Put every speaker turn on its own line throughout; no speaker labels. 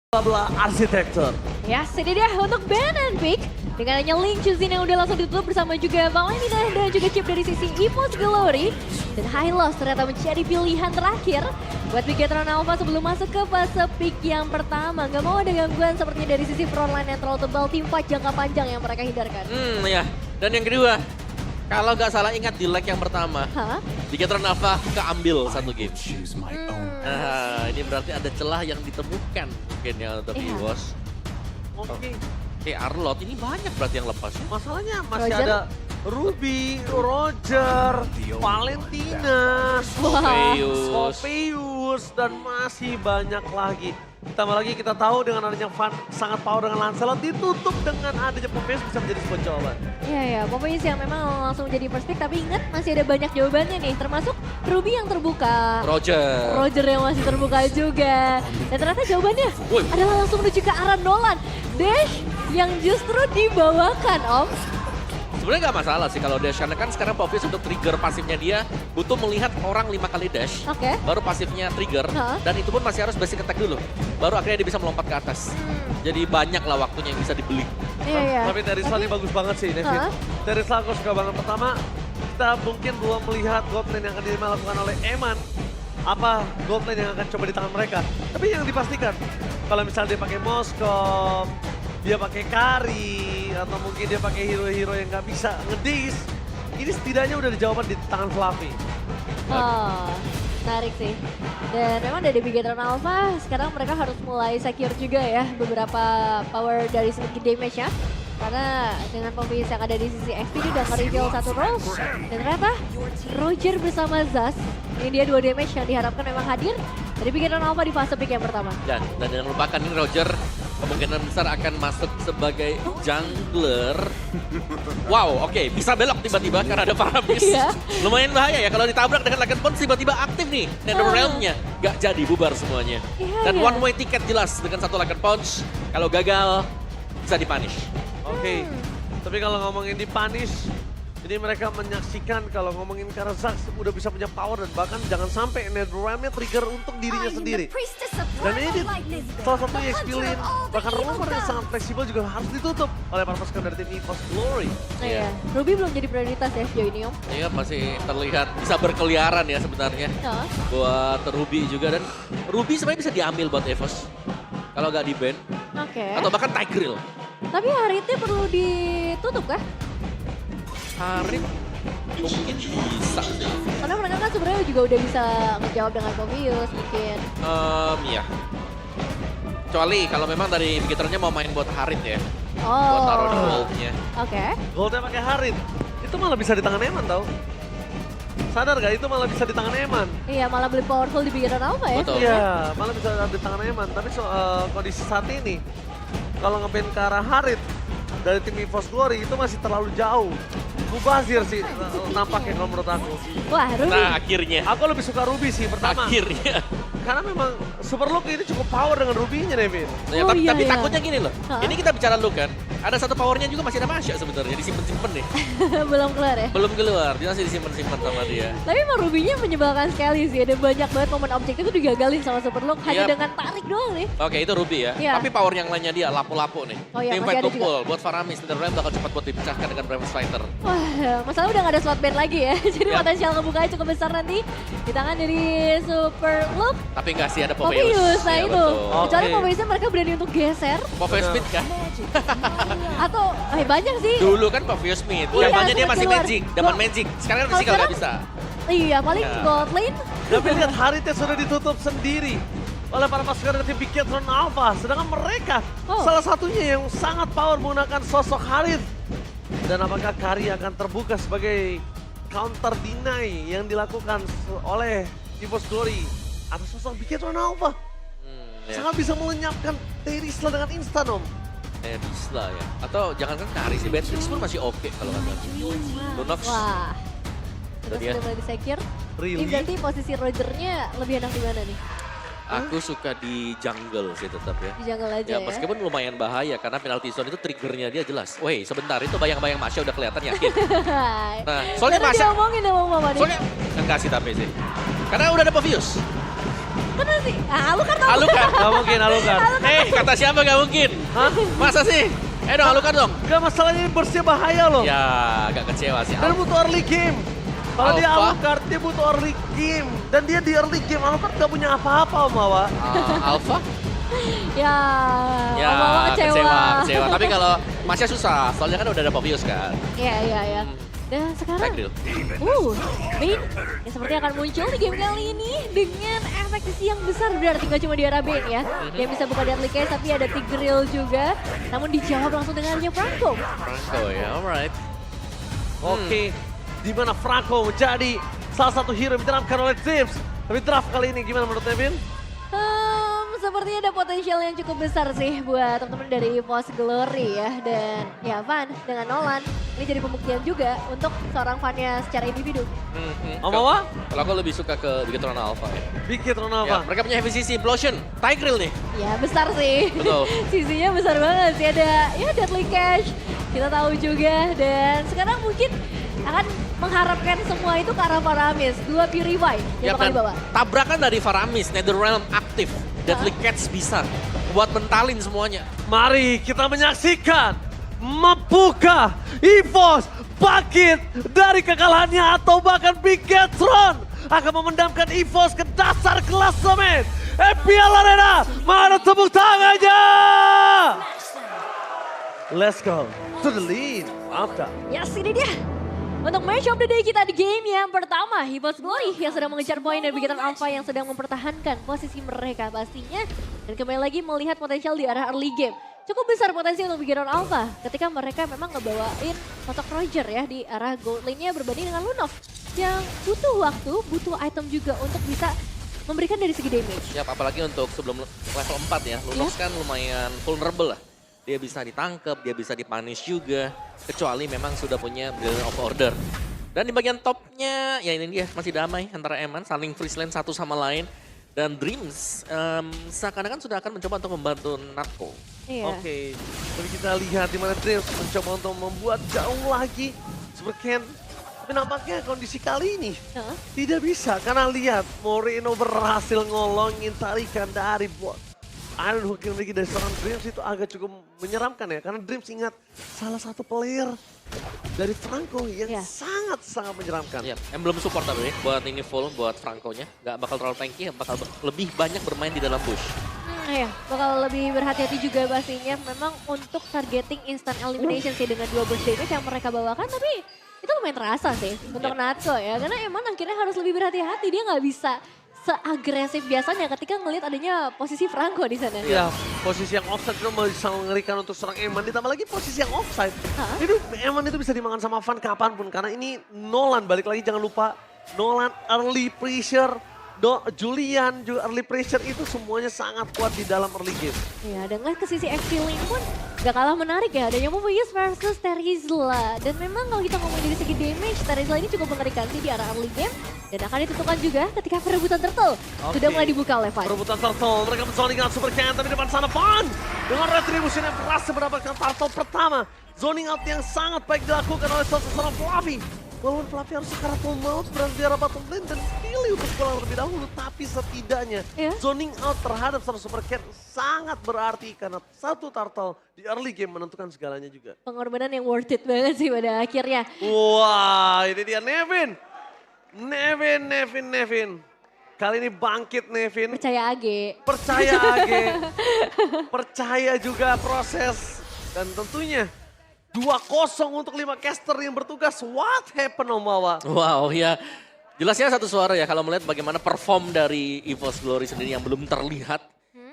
Belah arsitektur.
Ya, ini dia untuk Ben and Pick. Dengan hanya Link Chuzin yang udah langsung ditutup bersama juga Valentina dan juga Chip dari sisi EVOS Glory. Dan Hylos ternyata menjadi pilihan terakhir buat Bigetron Alpha sebelum masuk ke fase pick yang pertama. Gak mau ada gangguan sepertinya dari sisi frontline yang terlalu tebal, tim fight jangka panjang yang mereka hindarkan.
Ya. Dan yang kedua, kalau nggak salah ingat di leg yang pertama, Bigetron Alpha keambil satu game. Ini berarti ada celah yang ditemukan mungkin ya untuk EVOS. Oke, Arlot ini banyak berarti yang lepas.
Masalahnya masih
Roger?
ada Ruby, Roger, Valentina, Popeyus, dan masih banyak lagi. Ditambah lagi kita tahu dengan adanya Van sangat power dengan Lancelot, ditutup dengan adanya Popeyus bisa menjadi sebuah jawaban.
Iya ya, Popeyus yang memang langsung jadi first pick, tapi ingat masih ada banyak jawabannya nih, termasuk Ruby yang terbuka. Roger yang masih terbuka juga. Dan ternyata jawabannya adalah langsung menuju ke arah Nolan. Dash yang justru dibawakan, Om.
Sebenarnya nggak masalah sih kalau dash, karena kan sekarang Popeyus untuk trigger pasifnya dia butuh melihat orang 5 kali dash, baru pasifnya trigger, dan itu pun masih harus basic attack dulu, baru akhirnya dia bisa melompat ke atas. Jadi banyak lah waktunya yang bisa dibeli.
Iya.
Tapi Terisla ini bagus banget sih, Nevin. Terisla aku suka banget. Pertama, kita mungkin belum melihat goldlane yang akan dilakukan oleh Eman. Apa goldlane yang akan coba di tangan mereka. Tapi yang dipastikan, kalau misalnya dia pakai Moskov, dia pakai Kari, atau mungkin dia pakai hero-hero yang nggak bisa ngedis, ini setidaknya udah ada jawaban di tangan Fluffy.
Menarik sih. Dan memang dari Bigetron Alpha, sekarang mereka harus mulai secure juga ya beberapa power dari segi damage-nya. Karena dengan Popeyus yang ada di sisi XP dia udah nge-reveal satu role. Dan ternyata Roger bersama Zaz, ini dia 2 damage yang diharapkan memang hadir dari Bigetron Alpha di fase pick yang pertama.
Dan jangan lupakan ini Roger kemungkinan besar akan masuk sebagai jungler. Wow, oke, bisa belok tiba-tiba karena ada Paramis. Lumayan bahaya ya kalau ditabrak dengan Legend Punch tiba-tiba aktif nih Netherrealm-nya. Gak jadi, bubar semuanya. Dan one way ticket jelas dengan satu Legend Punch. Kalau gagal bisa dipunish.
Oke, tapi kalau ngomongin dipunish, ini mereka menyaksikan kalau ngomongin Karazak udah bisa punya power dan bahkan jangan sampai Netherrealm-nya trigger untuk dirinya sendiri. Dan ini salah satu XP lane, bahkan rumor yang sangat fleksibel juga harus ditutup oleh para pasukan dari tim EVOS Glory.
Iya, Ruby belum jadi prioritas ya sejauh ini, Om.
Iya, masih terlihat bisa berkeliaran ya sebenarnya buat Ruby juga. Dan Ruby sebenarnya bisa diambil buat EVOS kalau nggak di-ban. Atau bahkan Tigreal.
Tapi Haritnya perlu ditutup kah?
Harit mungkin bisa sih.
Karena mereka kan sebenarnya juga udah bisa ngejawab dengan Popeyus mungkin.
Iya. Kecuali kalau memang dari Bigetronnya mau main buat Harit ya. Buat taruh di goldnya.
Goldnya pakai Harit, itu malah bisa di tangan Eman tau. Sadar gak itu malah bisa di tangan Eman?
Iya, malah beli powerful di Bigetron Alpha ya.
Iya, malah bisa di tangan Eman. Tapi kondisi saat ini, kalau nge-ban ke arah Harit dari tim EVOS Glory itu masih terlalu jauh. Mubazir sih nampaknya kalau menurut aku.
Wah, Ruby.
Nah, akhirnya.
Aku lebih suka Ruby sih pertama.
Akhirnya.
Karena memang Super Look ini cukup power dengan Ruby-nya, Nevin.
Ya, tapi takutnya gini loh. Ini kita bicara Look kan. Ada satu powernya juga masih ada Masya sebenarnya. Disimpen-simpen nih.
Belum keluar ya?
Belum keluar. Dia masih disimpen-simpen sama dia.
Tapi emang Ruby-nya menyebalkan sekali sih. Ada banyak banget momen objektif itu digagalin sama Super Look. Hanya dengan tarik doang nih.
Oke, itu Ruby ya. Tapi power yang lainnya dia lapu-lapu nih. Tim fight kumpul. Buat Faramis, Netherrealm bakal cepat buat dipecahkan dengan Primus Fighter.
Wah, masalah udah gak ada slot ban lagi ya. Jadi potensial ngebukanya cukup besar nanti di tangan dari Super Look.
Tapi nggak sih ada Popeyus.
Nah
ya,
itu. Kecuali Popeyusnya mereka berani untuk geser.
Popeyus Smith kan?
Atau banyak sih.
Dulu kan Popeyus Smith. Zamannya dia masih Magic. Zaman Magic. Sekarang kan physical nggak bisa.
Iya, paling gold lane.
Tapi lihat Haritnya sudah ditutup sendiri oleh para pasukan dari tim Bigetron Alpha. Sedangkan mereka salah satunya yang sangat power menggunakan sosok Harit. Dan apakah Kari akan terbuka sebagai counter deny yang dilakukan oleh EVOS Glory atas sosok Bigetron Alpha? Sangat bisa melenyapkan Terisla dengan instan, Om.
Terisla ya. Atau jangan kan Kari sih, Beatrix pun masih oke kalau kata. Lunox.
Wah. Terus udah mulai di-secure. Ini berarti posisi Rogernya lebih enak di mana nih?
Aku suka di jungle sih tetap ya.
Di jungle aja ya?
Meskipun lumayan bahaya karena penalty zone itu triggernya dia jelas. Woi sebentar itu bayang-bayang Masya udah kelihatan yakin. Nah soalnya Masya.
Diomongin sama Mama nih.
Soalnya enggak sih tapi sih. Karena udah ada Popeyus.
Bener sih. Alucard dong.
Alucard.
Gak mungkin Alucard.
Kata siapa gak mungkin?
Hah?
Masa sih? Dong Alucard dong.
Gak masalahnya ini burstnya bahaya loh.
Ya, agak kecewa sih.
Dan butuh early game. Kalau dia
Alpha.
Alucard, dia butuh early game. Dan dia di early game, Alucard gak punya apa-apa Om Mawa.
Alpha?
Ya,
Ya,
Mama kecewa.
kecewa. Tapi kalau Masya susah, soalnya kan udah ada Povius kan.
Iya. Dan sekarang,
Backdeal.
Bane yang seperti akan muncul di game kali ini dengan efek sisi yang besar. Berarti nggak cuma di arah Bane ya. Dia bisa buka Deadly Case tapi ada Tigreal juga. Namun dijawab langsung dengan adanya Franco.
Franco ya, alright.
Oke, di mana Franco menjadi salah satu hero yang diterapkan oleh Dreams. Tapi draft kali ini gimana menurut Nevin?
Sepertinya ada potensial yang cukup besar sih buat teman-teman dari EVOS Glory ya. Dan ya Van dengan Nolan ini jadi pembuktian juga untuk seorang fannya secara individu.
Om Mawa?
Kalau aku lebih suka ke Bigetron Alpha ya.
Bigetron
Ya,
apa?
mereka punya heavy CC, Implosion, Tigreal nih.
Ya besar sih.
Betul.
Sisinya besar banget sih, ada ya Deadly Cash. Kita tahu juga dan sekarang mungkin akan mengharapkan semua itu ke arah Faramis. 2 Purify yang bakal
Dan
dibawa.
tabrakan dari Faramis, Netherrealm aktif, Deadly Cats bisa buat mentalin semuanya.
Mari kita menyaksikan membuka EVOS bangkit dari kekalahannya atau bahkan Bigetron akan memendamkan EVOS ke dasar klasemen. FPL Arena, mana tepuk tangannya? Let's go to the lead. Mantap.
Yes, ini dia. Untuk match of the day kita di game yang pertama, EVOS Glory yang sedang mengejar poin dan Bigetron Alpha yang sedang mempertahankan posisi mereka pastinya. Dan kembali lagi melihat potensial di arah early game. Cukup besar potensi untuk Bigetron Alpha ketika mereka memang ngebawain sosok Roger ya di arah gold lane-nya berbanding dengan Lunov. Yang butuh waktu, butuh item juga untuk bisa memberikan dari segi damage.
Ya, apalagi untuk sebelum level 4 ya, Lunox kan lumayan vulnerable lah. Dia bisa ditangkap, dia bisa dipunish juga. Kecuali memang sudah punya Brilliant of Order. Dan di bagian topnya, ya ini dia masih damai antara Eman, saling freeze lane satu sama lain. Dan Dreams seakan-akan sudah akan mencoba untuk membantu Natko.
Iya.
Oke, tapi kita lihat di mana Dreams mencoba untuk membuat jauh lagi Super Ken. Tapi nampaknya kondisi kali ini tidak bisa karena lihat Moreno berhasil ngolongin tarikan dari bot. Iron Hook yang lagi dari seorang Dreams itu agak cukup menyeramkan ya. Karena Dreams ingat salah satu player dari Franco yang sangat-sangat menyeramkan.
Ya, emblem support tapi buat ini full, buat Franco-nya. Gak bakal terlalu tanky, bakal lebih banyak bermain di dalam bush.
Iya, bakal lebih berhati-hati juga pastinya. Memang untuk targeting instant elimination sih dengan 2 burst damage yang mereka bawakan. Tapi itu lumayan terasa sih untuk Natko ya. Karena emang akhirnya harus lebih berhati-hati. Dia nggak bisa seagresif biasanya ketika ngelihat adanya posisi Franco di sana.
Iya, posisi yang offside itu bisa mengerikan untuk seorang Eman. Ditambah lagi posisi yang offside. Itu Eman itu bisa dimakan sama Van kapanpun. Karena ini Nolan, balik lagi jangan lupa. Nolan early pressure, Julian juga early pressure itu semuanya sangat kuat di dalam early game.
Iya, dengan ke sisi XP lane pun gak kalah menarik ya. Adanya Mobius versus Terizla. Dan memang kalau kita ngomong dari segi damage, Terizla ini cukup mengerikan sih di arah early game. Dan akan ditentukan juga ketika perebutan turtle sudah mulai dibuka oleh Van.
Perebutan turtle, mereka menzoning dengan Super Ken, tapi depan sana Van. Dengan retribution yang berhasil mendapatkan turtle pertama. Zoning out yang sangat baik dilakukan oleh seorang Fluffy. Walaupun Fluffy harus sekarat maut berada di arah bottom lane dan pilih untuk pulang terlebih dahulu. Tapi setidaknya zoning out terhadap seorang Super Cat sangat berarti karena satu turtle di early game menentukan segalanya juga.
Pengorbanan yang worth it banget sih pada akhirnya.
Wah, ini dia Nevin. Nevin. Kali ini bangkit Nevin.
Percaya Age.
Percaya Age. Percaya juga proses. Dan tentunya 2-0 untuk 5 caster yang bertugas. What happened Om Mawa?
Wow ya, jelasnya satu suara ya kalau melihat bagaimana perform dari EVOS Glory sendiri yang belum terlihat.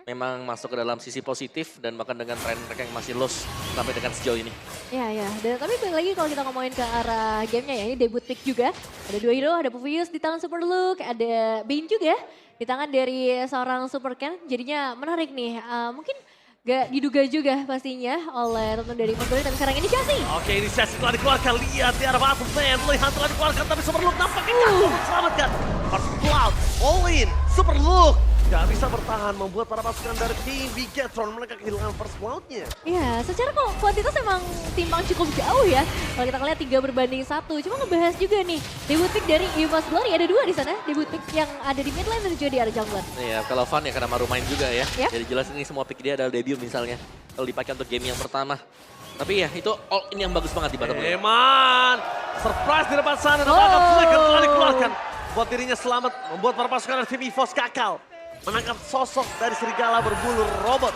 Memang masuk ke dalam sisi positif dan bahkan dengan tren mereka yang masih loss sampai dengan sejauh ini.
Ya. Dan tapi balik lagi kalau kita ngomongin ke arah gamenya ya, ini debut pick juga. Ada 2 hero, ada Puvius di tangan Super Luke, ada Bane juga di tangan dari seorang Super Ken. Jadinya menarik nih, mungkin gak diduga juga pastinya oleh teman-teman dari Montgomery, tapi sekarang inisiasi.
Oke, inisiasi telah dikeluarkan, lihat di arah bottom lane, Lihan telah dikeluarkan tapi Super Luke nampaknya jatuh selamatkan. First Cloud, all in, Super Luke Gak bisa bertahan, membuat para pasukan dari tim Bigetron mereka kehilangan first blood-nya.
Iya, secara kuantitas emang timbang cukup jauh ya. Kalau kita lihat 3-1. Cuma ngebahas juga nih, debut pick dari EVOS Glory ada 2 di sana. Debut pick yang ada di mid lane dan juga di area jungler.
Iya, kalau Van ya karena baru main juga ya.
Yep.
Jadi jelas ini semua pick dia adalah debut misalnya. Kalau dipakai untuk game yang pertama. Tapi ya itu all in yang bagus banget di bottom lane.
Eman, surprise di depan sana, tembakan flicker telah dikeluarkan. Buat dirinya selamat, membuat para pasukan dari tim EVOS gagal. Menangkap sosok dari serigala berbulu robot.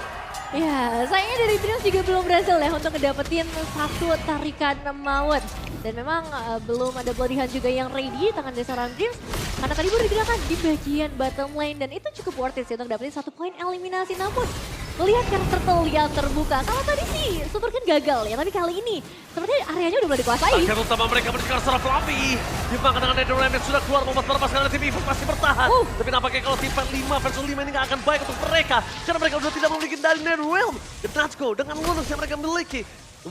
Ya, sayangnya dari Dreams juga belum berhasil ya untuk ngedapetin satu tarikan maut. Dan memang belum ada Bloody Hand juga yang ready tangan dari seorang Dreams. Karena tadi baru digunakan di bagian bottom lane dan itu cukup worth it sih untuk dapetin 1 poin eliminasi. Namun lihat karakter turtle yang terbuka. Kalau tadi sih Super kan gagal ya, tapi kali ini sepertinya areanya udah mulai dikuasai.
Akan utama mereka bersikap secara fluffy. Dimakan dengan Nether Realm yang sudah keluar, membuat para pasukan dari tim EVOS masih bertahan. Tapi nampaknya kalau tim fight 5 versus 5 ini gak akan baik untuk mereka. Karena mereka sudah tidak memiliki dari Nether Realm. Dan Natsuko dengan Lunux yang mereka miliki,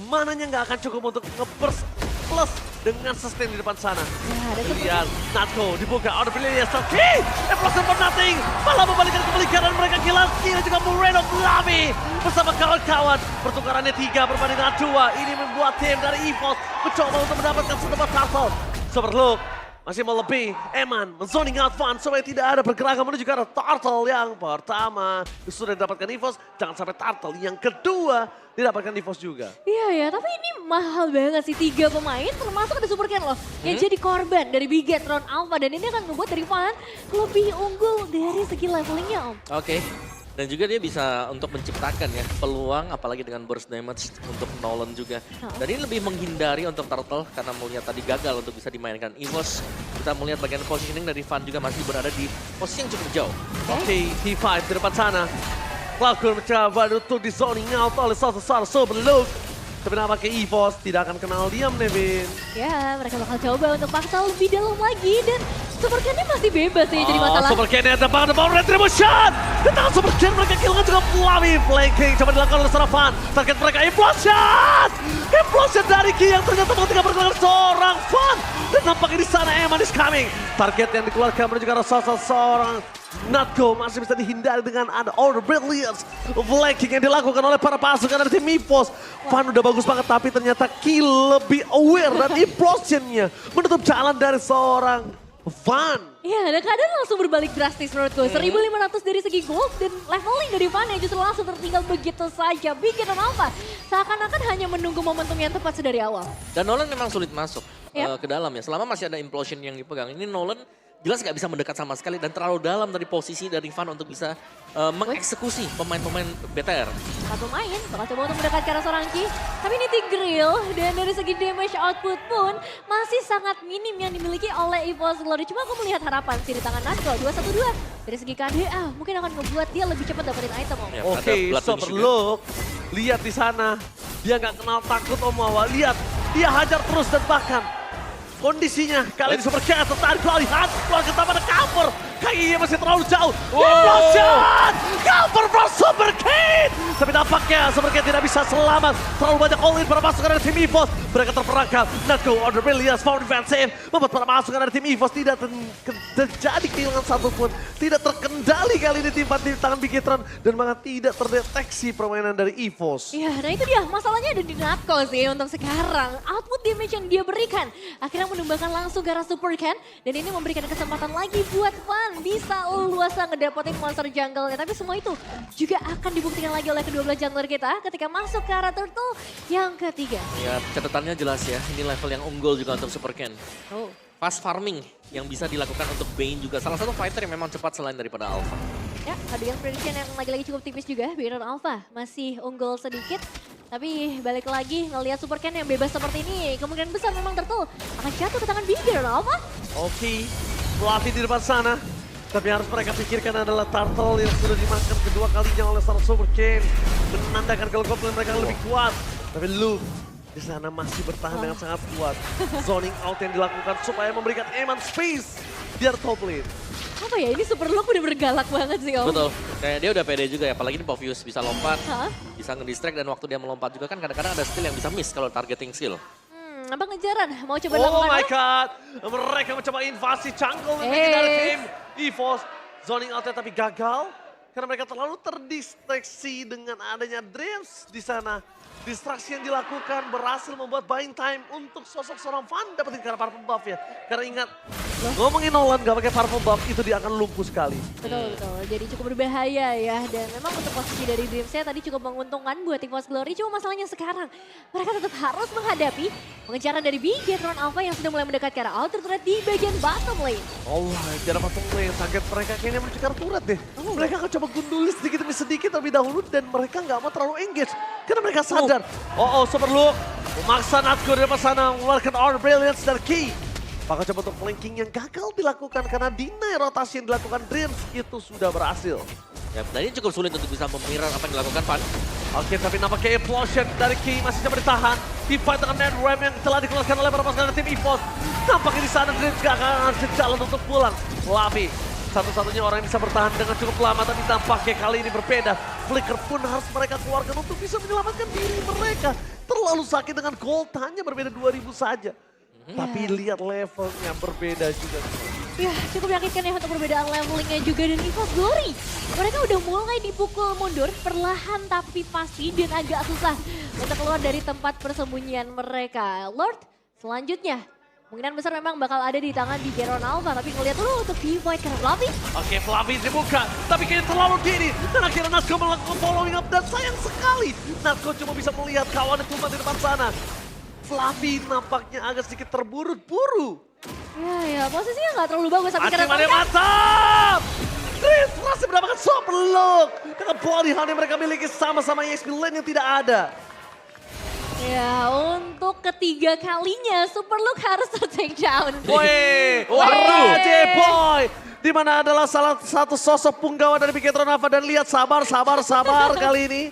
mananya gak akan cukup untuk nge-burst plus dengan sustain di depan sana.
Ya,
Lihat, Natsuko dibuka, out of pilihan Saki. Explosion for nothing, malah membalikkan kebalikan dan mereka kehilangan skill juga Moreno Blami bersama kawan-kawan. Pertukarannya 3 berbanding dengan 2. Ini membuat tim dari EVOS mencoba untuk mendapatkan setempat turtle. Superloop masih mau lebih. Eman menzoning out Van supaya tidak ada pergerakan menuju ke arah turtle yang pertama. Sudah didapatkan EVOS, jangan sampai turtle yang kedua didapatkan EVOS juga.
Iya ya, tapi ini mahal banget sih 3 pemain termasuk ada Super Ken loh yang jadi korban dari Bigetron Alpha dan ini akan membuat dari Van lebih unggul dari segi levelingnya Om.
Oke. Dan juga dia bisa untuk menciptakan ya peluang apalagi dengan burst damage untuk Nolan juga. Dan ini lebih menghindari untuk Turtle karena melihat tadi gagal untuk bisa dimainkan EVOS. Kita melihat bagian positioning dari Van juga masih berada di posisi yang cukup jauh.
Oke, T5 di depan sana. Cloudcore mencoba untuk di zoning out oleh Sososar Superloop. Tapi nampaknya EVOS tidak akan kenal diam, Nevin.
Ya, mereka bakal coba untuk paksa lebih dalam lagi dan Super Ken-nya masih bebas sih jadi masalah.
Super Ken-nya ada banget, power retribution. Di tangan Super Ken mereka kehilangan juga Flammy. Flanking coba dilakukan oleh Saravan. Target mereka implosion. Implosion dari Ki yang ternyata ketika bergerak seorang Van. Dan nampaknya di sana Eman is coming. Target yang dikeluarkan menuju ke arah seorang Natsuko masih bisa dihindari dengan ada Order Brilliance. Flanking yang dilakukan oleh para pasukan dari tim EVOS. Van udah bagus banget tapi ternyata Ki lebih aware dan implosionnya menutup jalan dari seorang Van.
Ya, dan keadaan langsung berbalik drastis menurutku. 1.500 dari segi gold dan leveling dari Van yang justru langsung tertinggal begitu saja. Bikin Alpha seakan-akan hanya menunggu momentum yang tepat dari awal.
Dan Nolan memang sulit masuk
Yep.
ke dalam ya. Selama masih ada implosion yang dipegang. Ini Nolan jelas gak bisa mendekat sama sekali dan terlalu dalam dari posisi dari Van untuk bisa mengeksekusi pemain-pemain BTR.
4 pemain bakal coba untuk mendekat ke arah seorang Ki. Tapi ini Tigreal dan dari segi damage output pun masih sangat minim yang dimiliki oleh EVOS Glory. Cuma aku melihat harapan sih di tangan Natsuko 212. Dari segi KDA mungkin akan membuat dia lebih cepat dapetin item Om.
Ya,
Oke, Superloop. Lihat di sana. Dia nggak kenal takut Om Wawa. Lihat, dia hajar terus dan bahkan kondisinya kali ini Super Ken tertarik Cloudy Hunt keluar ke taman cover. Kayaknya masih terlalu jauh. Implosion! Cover from Super Ken! Tapi nampaknya Super Ken tidak bisa selamat. Terlalu banyak all in para pasukan dari tim EVOS. Mereka terperangkap. Natsuko Order Brilliance found defensive. Membuat para pasukan dari tim EVOS tidak terjadi kehilangan satu pun. Tidak terkendali kali ini tim di tangan Bigetron. Dan bahkan tidak terdeteksi permainan dari EVOS.
Iya, nah itu dia masalahnya ada di Natsuko sih untuk sekarang. Output damage yang dia berikan akhirnya menumbangkan langsung ke arah Super Ken. Dan ini memberikan kesempatan lagi buat Van bisa luasa ngedapetin monster jungle-nya. Tapi semua itu juga akan dibuktikan lagi oleh kedua belah jungler kita ketika masuk ke arah turtle yang ketiga.
Ya catatannya jelas ya, ini level yang unggul juga untuk Super Ken.
Oh.
Fast farming yang bisa dilakukan untuk Bane juga. Salah satu fighter yang memang cepat selain daripada Alpha.
Ya, ada yang prediction yang lagi-lagi cukup tipis juga. Biaran Alpha masih unggul sedikit. Tapi balik lagi ngelihat Super Ken yang bebas seperti ini. Kemungkinan besar memang turtle akan jatuh ke tangan Biaran Alpha.
Oke, pelatih di depan sana. Tapi harus mereka pikirkan adalah turtle yang sudah dimakan kedua kalinya oleh seorang Super Ken. Menandakan kalau goblin mereka lebih kuat. Tapi Luke di sana masih bertahan dengan sangat kuat. Zoning out yang dilakukan supaya memberikan Eman space biar top lane.
Apa ya, ini Superloop udah bergalak banget sih Om.
Betul, kayak dia udah pede juga ya, apalagi ini Povius bisa lompat,
Hah?
bisa ngedistract dan waktu dia melompat juga kan kadang-kadang ada skill yang bisa miss kalau targeting skill.
Apa ngejaran? Mau coba
Oh
dilakukan
my
apa?
god, mereka mencoba invasi jungle dari tim EVOS. zoning out tapi gagal. Karena mereka terlalu terdistraksi dengan adanya Dreams di sana. Distraksi yang dilakukan berhasil membuat buying time untuk sosok seorang Van dapetin karena purple buff ya. Karena ingat, ngomongin Nolan gak pakai purple buff itu dia akan lumpuh sekali.
Betul. Jadi cukup berbahaya ya. Dan memang untuk posisi dari Dreamsnya tadi cukup menguntungkan buat EVOS Glory. Cuma masalahnya sekarang mereka tetap harus menghadapi pengejaran dari Bigetron Alpha yang sudah mulai mendekat ke arah outer turret di bagian bottom lane.
Alright, di arah bottom lane target mereka kayaknya menuju ke arah turret deh. Mereka akan coba gunduli sedikit demi sedikit terlebih dahulu dan mereka nggak mau terlalu engage. Karena mereka sadar, super look, memaksa Natco di depan sana mengeluarkan Our Brilliance dan Key. Bakal coba untuk flanking yang gagal dilakukan karena deny rotasi yang dilakukan Dreams itu sudah berhasil.
Ya, tadi cukup sulit untuk bisa memirror apa yang dilakukan Van.
Oke, tapi nampaknya implosion dari Key masih coba ditahan. Di fight dengan Ned Ram yang telah dikeluarkan oleh para pasukan tim EVOS. Nampaknya di sana Dreams gak akan jalan untuk pulang. Lavi, satu-satunya orang yang bisa bertahan dengan cukup lama, tapi tampaknya kali ini berbeda. Flicker pun harus mereka keluarkan untuk bisa menyelamatkan diri mereka. Terlalu sakit dengan gold, hanya berbeda 2000 saja. Tapi lihat levelnya berbeda juga.
Ya, cukup meyakinkan ya untuk perbedaan levelingnya juga dan EVOS Glory. Mereka udah mulai dipukul mundur, perlahan tapi pasti dan agak susah untuk keluar dari tempat persembunyian mereka. Lord, selanjutnya kemungkinan besar memang bakal ada di tangan Bigetron Alpha, tapi ngeliat dulu untuk Divide karena Fluffy.
Oke, Fluffy dibuka, tapi kayaknya terlalu dini. Dan akhirnya Natco melakukan following up dan sayang sekali. Natco cuma bisa melihat kawannya tumpah di depan sana. Fluffy nampaknya agak sedikit terburu-buru.
Ya, posisinya nggak terlalu bagus. Tapi karena
mantap! Chris berhasil mendapatkan super look. Dengan body hand yang mereka miliki sama-sama EXP lane yang tidak ada.
Ya, untuk ketiga kalinya Super Look harus ter-take down.
Woi, Raje Boy. Di mana adalah salah satu sosok punggawa dari Bigetron Alpha dan lihat sabar kali ini.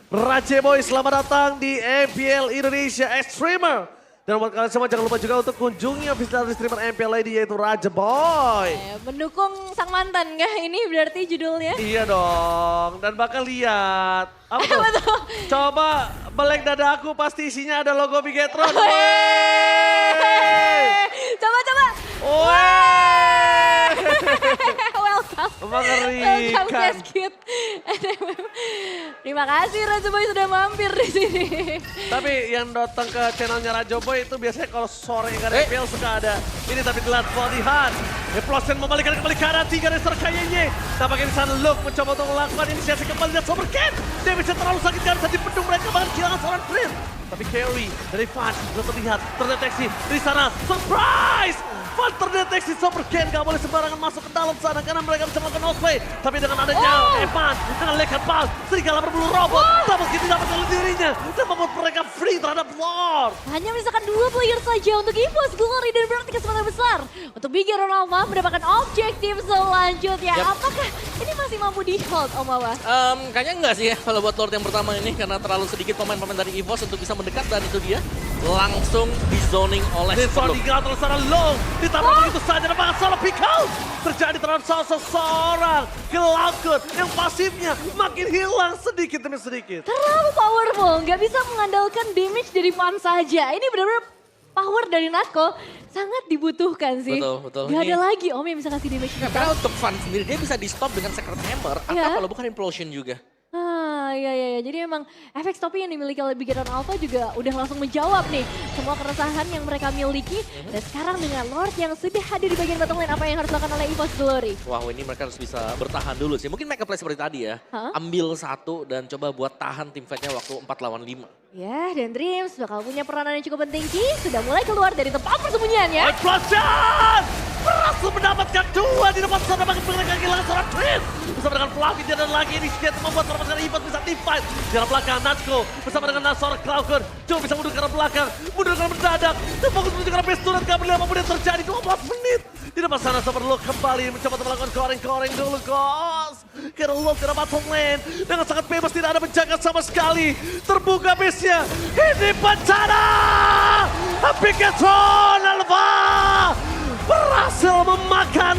Raje Boy, selamat datang di MPL Indonesia Extremer. Dan buat kalian semua jangan lupa juga untuk kunjungi official streamer MPL Lady yaitu Raje Boy.
Mendukung sang mantan kah ini berarti judulnya?
Iya dong, dan bakal lihat. Apa tuh? Coba belek dada aku pasti isinya ada logo Bigetron.
Coba. Welcome Casket. Terima kasih Raja Boy sudah mampir di sini.
Tapi yang datang ke channelnya Raja Boy itu biasanya kalau sore nggak ada MPL suka ada. Ini tapi telat pelatihan. Eplosen membalikan kembali ke arah 3 Racer kayaknya. Tampaknya di sana Luke mencoba untuk melakukan inisiasi kembali dan Super Ken. Damage-nya terlalu sakit karena saat dipedung mereka bahkan kehilangan seorang Prince. Tapi carry dari Van belum terlihat, terdeteksi di sana. Surprise! Van terdeteksi, Super Ken gak boleh sembarangan masuk ke dalam sana karena mereka bisa melakukan outplay. Tapi dengan adanya Evan, dengan lekat bal, serigala berbulu robot, tapi kita dapat oleh dirinya dan membuat mereka free terhadap Lord.
Hanya misalkan 2 player saja untuk EVOS Glory dan berarti kesempatan besar untuk Bigetron Alpha mendapatkan objektif selanjutnya. Apakah ini masih mampu di-hold Om Wawa?
Kayaknya enggak sih ya kalau buat Lord yang pertama ini karena terlalu sedikit pemain-pemain dari EVOS untuk bisa mendekat dan itu dia langsung di-zoning oleh
Super Luke. Tinggal secara low, ditambah begitu saja dan bahkan solo pick out. Terjadi terhadap salah seorang Cloudcon yang pasifnya makin hilang sedikit demi sedikit.
Terlalu powerful, nggak bisa mengandalkan damage dari Van saja. Ini benar-benar power dari Natco sangat dibutuhkan sih.
Betul.
Gak ada lagi Om yang bisa kasih damage kita.
Karena untuk Van sendiri dia bisa di-stop dengan Secret Hammer atau kalau bukan Implosion juga.
Iya. Jadi memang efek stopping yang dimiliki oleh Bigetron Alpha juga udah langsung menjawab nih semua keresahan yang mereka miliki. Dan sekarang dengan Lord yang sudah hadir di bagian bottom lane, apa yang harus dilakukan oleh EVOS Glory?
Wow, ini mereka harus bisa bertahan dulu sih. Mungkin mereka play seperti tadi ya. Ambil satu dan coba buat tahan tim fightnya waktu 4 lawan 5.
Ya, dan Dreams bakal punya peranan yang cukup penting. Ki sudah mulai keluar dari tempat persembunyiannya.
Explosion! Berhasil mendapatkan 2 di depan sana bagi mereka kehilangan seorang Dreams. Bersama dengan Fluffy dan lagi ini Skate membuat perempuan EVOS bisa divide. Di arah belakang Natco bersama dengan seorang Cloudcon. Cuma bisa mundur ke arah belakang, mundur ke arah mendadak. Dan fokus menuju ke arah base turret, gak berlihat apa yang terjadi 12 menit. Di depan sana Super Luke kembali mencoba untuk melakukan koreng-koreng dulu Ghost. Kira Luke ke bottom lane dengan sangat bebas, tidak ada penjaga sama sekali. Terbuka base-nya, ini bencana! Bigetron Alpha berhasil memakan